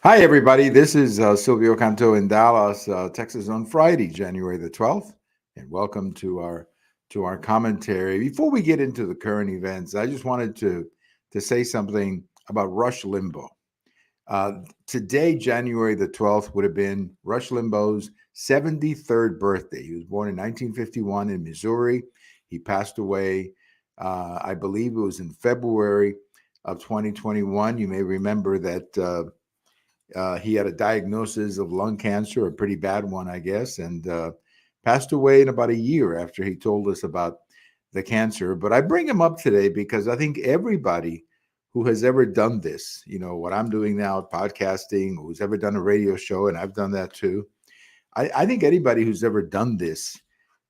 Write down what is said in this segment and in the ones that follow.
Hi, everybody. This is Silvio Canto in Dallas, Texas, on Friday, January the 12th, and welcome to our commentary. Before we get into the current events, I just wanted to say something about Rush Limbaugh. Uh, Today, January the 12th, would have been Rush Limbaugh's 73rd birthday. He was born in 1951 in Missouri. He passed away, I believe it was in February of 2021. You may remember that. He had a diagnosis of lung cancer, a pretty bad one, I guess, and passed away in about a year after he told us about the cancer. But I bring him up today because I think everybody who has ever done this, what I'm doing now, podcasting, who's ever done a radio show, and I've done that too. I think anybody who's ever done this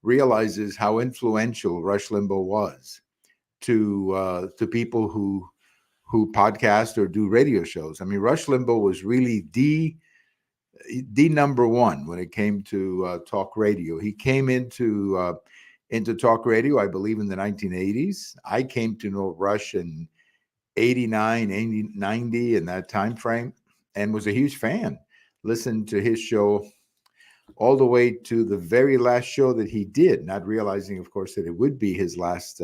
realizes how influential Rush Limbaugh was to people who podcast or do radio shows. I mean, Rush Limbaugh was really the number one when it came to talk radio. He came into talk radio, I believe, in the 1980s. I came to know Rush in 89, 80, 90 in that time frame, and was a huge fan. Listened to his show all the way to the very last show that he did, not realizing, of course, that it would be his last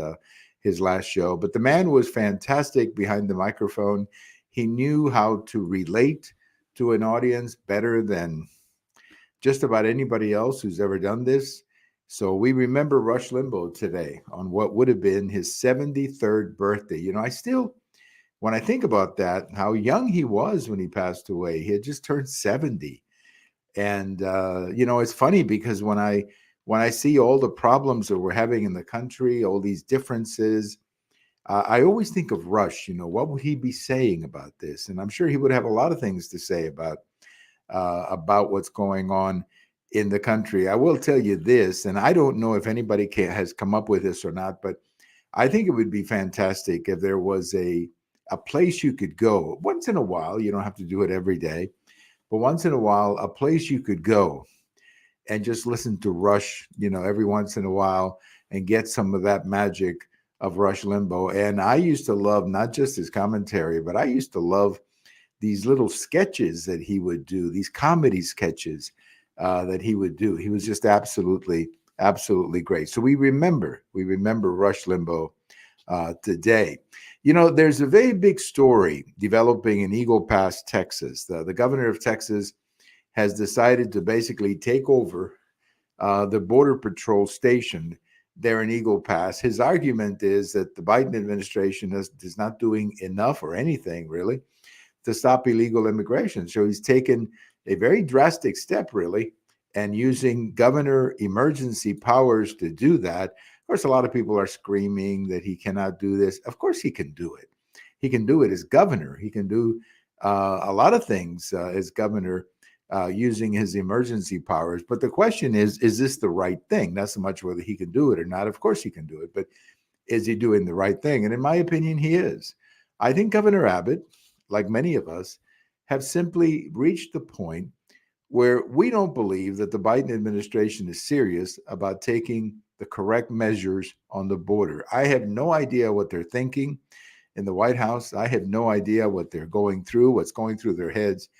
show. But the man was fantastic behind the microphone. He knew how to relate to an audience better than just about anybody else who's ever done this. So we remember Rush Limbaugh today on what would have been his 73rd birthday. I still, when I think about that, how young he was when he passed away, he had just turned 70. And it's funny because when I see all the problems that we're having in the country, all these differences, I always think of Rush. What would he be saying about this? And I'm sure he would have a lot of things to say about what's going on in the country. I will tell you this, and I don't know if anybody has come up with this or not, but I think it would be fantastic if there was a place you could go once in a while. You don't have to do it every day, but once in a while, a place you could go and just listen to Rush, every once in a while and get some of that magic of Rush Limbaugh. And I used to love not just his commentary, but I used to love these little sketches that he would do, these comedy sketches that he would do. He was just absolutely, absolutely great. So we remember Rush Limbaugh today. There's a very big story developing in Eagle Pass, Texas. The governor of Texas has decided to basically take over the Border Patrol station there in Eagle Pass. His argument is that the Biden administration is not doing enough or anything really to stop illegal immigration. So he's taken a very drastic step, really, and using governor emergency powers to do that. Of course, a lot of people are screaming that he cannot do this. Of course, he can do it. He can do it as governor. He can do a lot of things as governor using his emergency powers. But the question is this the right thing? Not so much whether he can do it or not. Of course, he can do it. But is he doing the right thing? And in my opinion, he is. I think Governor Abbott, like many of us, have simply reached the point where we don't believe that the Biden administration is serious about taking the correct measures on the border. I have no idea what they're thinking in the White House. I have no idea what they're going through, what's going through their heads.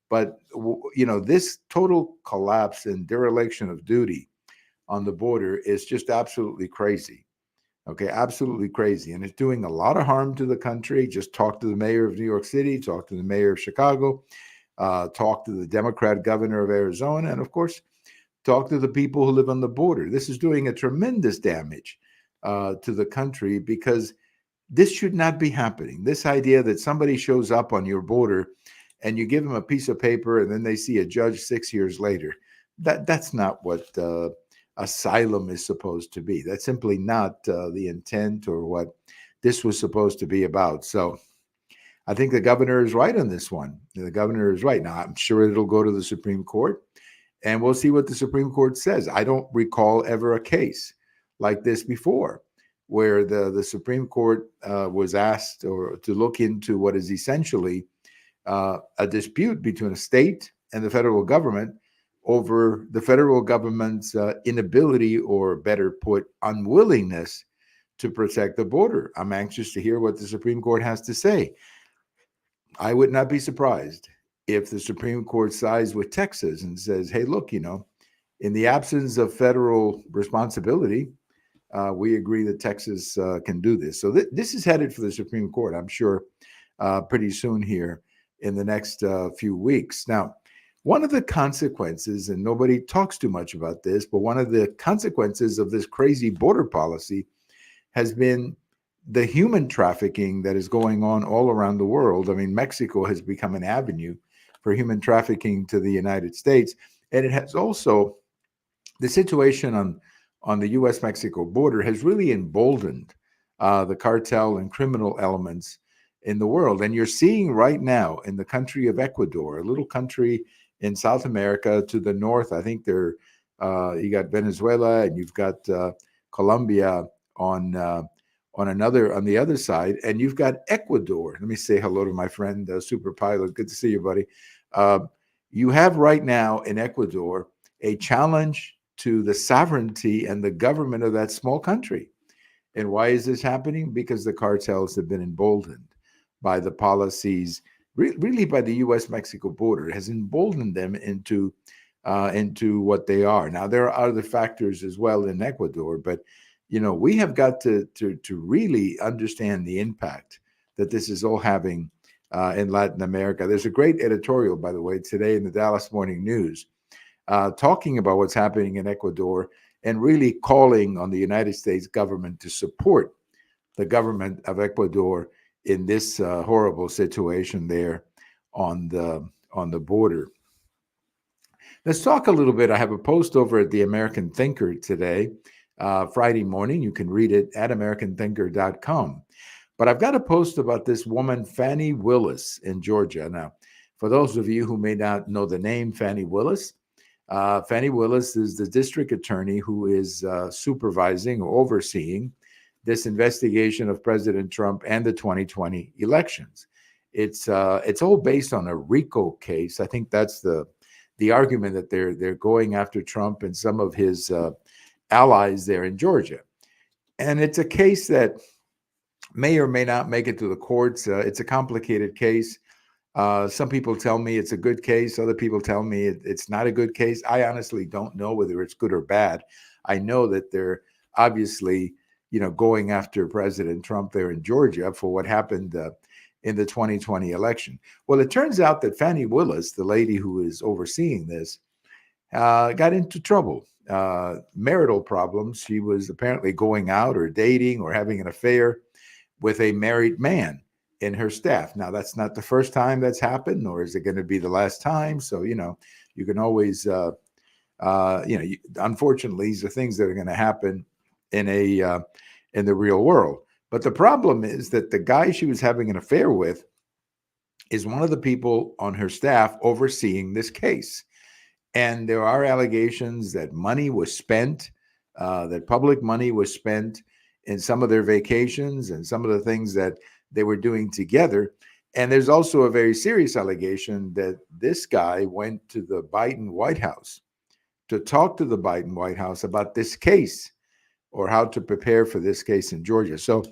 But, this total collapse and dereliction of duty on the border is just absolutely crazy. Okay, absolutely crazy. And it's doing a lot of harm to the country. Just talk to the mayor of New York City, talk to the mayor of Chicago, talk to the Democrat governor of Arizona, and of course, talk to the people who live on the border. This is doing a tremendous damage to the country because this should not be happening. This idea that somebody shows up on your border and you give them a piece of paper and then they see a judge 6 years later, that's not what asylum is supposed to be. That's simply not the intent or what this was supposed to be about. So I think the governor is right on this one. The governor is right. Now, I'm sure it'll go to the Supreme Court, and we'll see what the Supreme Court says. I don't recall ever a case like this before where the Supreme Court was asked or to look into what is essentially a dispute between a state and the federal government over the federal government's inability, or better put, unwillingness to protect the border. I'm anxious to hear what the Supreme Court has to say. I would not be surprised if the Supreme Court sides with Texas and says, hey, look, in the absence of federal responsibility, we agree that Texas can do this. So this is headed for the Supreme Court, I'm sure, pretty soon here in the next few weeks. Now, one of the consequences, and nobody talks too much about this, but one of the consequences of this crazy border policy has been the human trafficking that is going on all around the world. I mean, Mexico has become an avenue for human trafficking to the United States. And it has also, the situation on the US Mexico border has really emboldened the cartel and criminal elements in the world. And you're seeing right now in the country of Ecuador, a little country in South America to the north. I think you got Venezuela and you've got Colombia on the other side, and you've got Ecuador. Let me say hello to my friend Super Pilot. Good to see you, buddy. You have right now in Ecuador a challenge to the sovereignty and the government of that small country. And why is this happening? Because the cartels have been emboldened by the policies, really by the U.S.-Mexico border. It has emboldened them into what they are. Now, there are other factors as well in Ecuador, but we have got to really understand the impact that this is all having in Latin America. There's a great editorial, by the way, today in the Dallas Morning News, talking about what's happening in Ecuador and really calling on the United States government to support the government of Ecuador in this horrible situation there on the border. Let's talk a little bit. I have a post over at the American Thinker today, Friday morning. You can read it at americanthinker.com. But I've got a post about this woman, Fani Willis, in Georgia. Now, for those of you who may not know the name Fani Willis is the district attorney who is supervising or overseeing this investigation of President Trump and the 2020 elections. It's all based on a RICO case. I think that's the argument that they're going after Trump and some of his allies there in Georgia. And it's a case that may or may not make it to the courts. It's a complicated case. Some people tell me it's a good case. Other people tell me it's not a good case. I honestly don't know whether it's good or bad. I know that they're obviously, going after President Trump there in Georgia for what happened in the 2020 election. Well, it turns out that Fani Willis, the lady who is overseeing this, got into trouble, marital problems. She was apparently going out or dating or having an affair with a married man in her staff. Now, that's not the first time that's happened, nor is it going to be the last time. So, you can always, unfortunately, these are things that are going to happen in the real world. But the problem is that the guy she was having an affair with is one of the people on her staff overseeing this case. And there are allegations that money was spent, that public money was spent in some of their vacations and some of the things that they were doing together. And there's also a very serious allegation that this guy went to the Biden White House to talk to the Biden White House about this case or how to prepare for this case in Georgia. So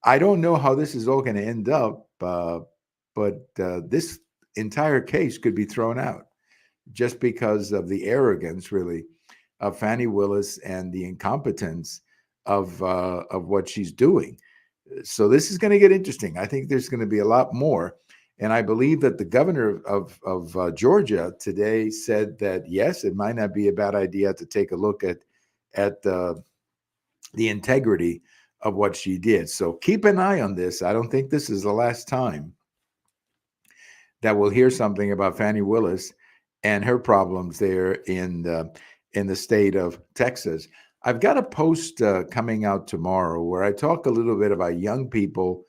I don't know how this is all going to end up, but this entire case could be thrown out just because of the arrogance, really, of Fani Willis and the incompetence of what she's doing. So this is going to get interesting. I think there's going to be a lot more. And I believe that the governor of Georgia today said that, yes, it might not be a bad idea to take a look at the integrity of what she did. So keep an eye on this. I don't think this is the last time that we'll hear something about Fani Willis and her problems there in the state of Texas. I've got a post coming out tomorrow where I talk a little bit about young people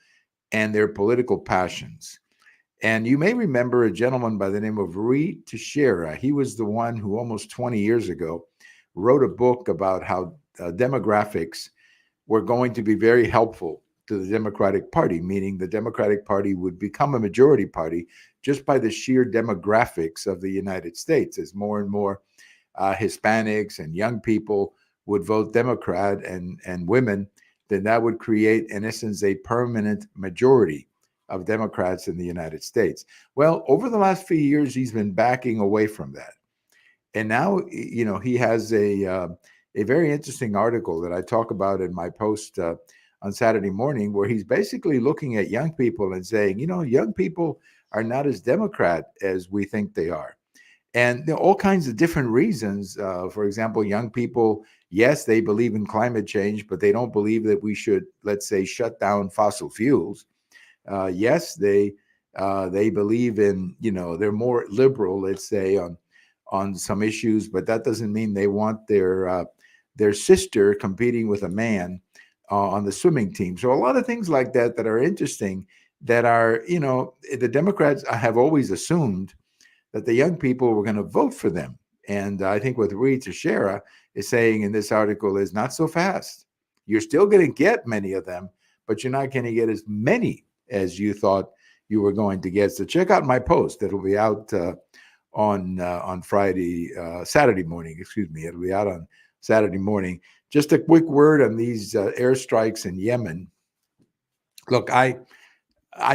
and their political passions. And you may remember a gentleman by the name of Rui Teixeira. He was the one who almost 20 years ago wrote a book about how demographics were going to be very helpful to the Democratic Party, meaning the Democratic Party would become a majority party just by the sheer demographics of the United States. As more and more Hispanics and young people would vote Democrat and women, then that would create, in essence, a permanent majority of Democrats in the United States. Well, over the last few years, he's been backing away from that. And now, he has a very interesting article that I talk about in my post on Saturday morning, where he's basically looking at young people and saying, young people are not as Democrat as we think they are. And there are all kinds of different reasons. For example, young people, yes, they believe in climate change, but they don't believe that we should, let's say, shut down fossil fuels. Yes, they believe in, they're more liberal, let's say, on some issues, but that doesn't mean they want their sister competing with a man on the swimming team. So a lot of things like that are interesting, that are, the Democrats have always assumed that the young people were going to vote for them. And I think what Rui Teixeira is saying in this article is not so fast. You're still going to get many of them, but you're not going to get as many as you thought you were going to get. So check out my post. It'll be out on Saturday morning. Excuse me. It'll be out on Saturday morning. Just a quick word on these airstrikes in Yemen. Look, I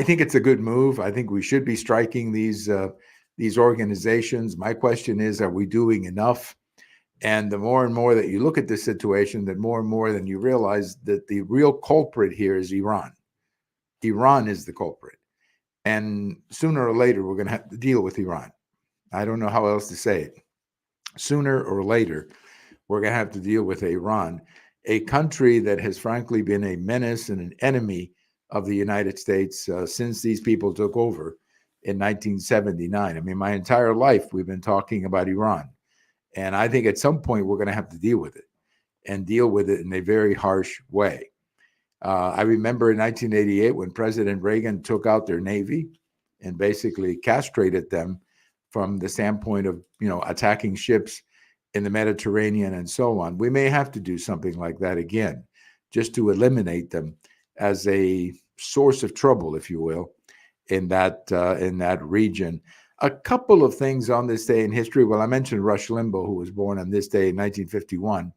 think it's a good move. I think we should be striking these organizations. My question is, are we doing enough? And the more and more that you look at this situation, the more and more then you realize that the real culprit here is Iran. Iran is the culprit. And sooner or later, we're going to have to deal with Iran. I don't know how else to say it. Sooner or later, we're going to have to deal with Iran, a country that has frankly been a menace and an enemy of the United States since these people took over in 1979. I mean, my entire life, we've been talking about Iran. And I think at some point, we're going to have to deal with it, and deal with it in a very harsh way. I remember in 1988 when President Reagan took out their Navy and basically castrated them from the standpoint of, attacking ships in the Mediterranean and so on. We may have to do something like that again, just to eliminate them as a source of trouble, if you will, in that region. A couple of things on this day in history. Well, I mentioned Rush Limbaugh, who was born on this day in 1951.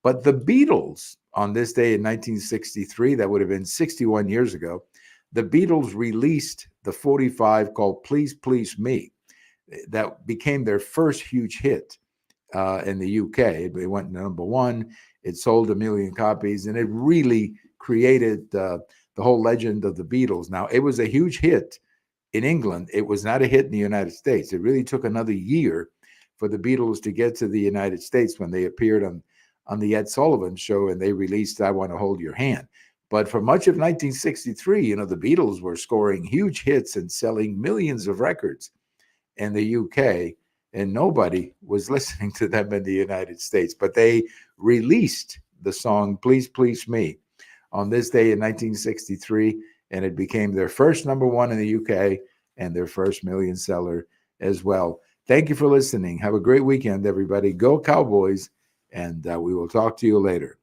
But the Beatles, on this day in 1963, that would have been 61 years ago, the Beatles released the 45 called Please Please Me. That became their first huge hit in the UK. It went number one. It sold 1 million copies, and it really created the whole legend of the Beatles. Now, it was a huge hit in England. It was not a hit in the United States. It really took another year for the Beatles to get to the United States when they appeared on the Ed Sullivan Show, and they released I Want to Hold Your Hand. But for much of 1963, the Beatles were scoring huge hits and selling millions of records in the UK, and nobody was listening to them in the United States. But they released the song Please Please Me on this day in 1963, and it became their first number one in the UK and their first million seller as well. Thank you for listening. Have a great weekend, everybody. Go Cowboys, and we will talk to you later.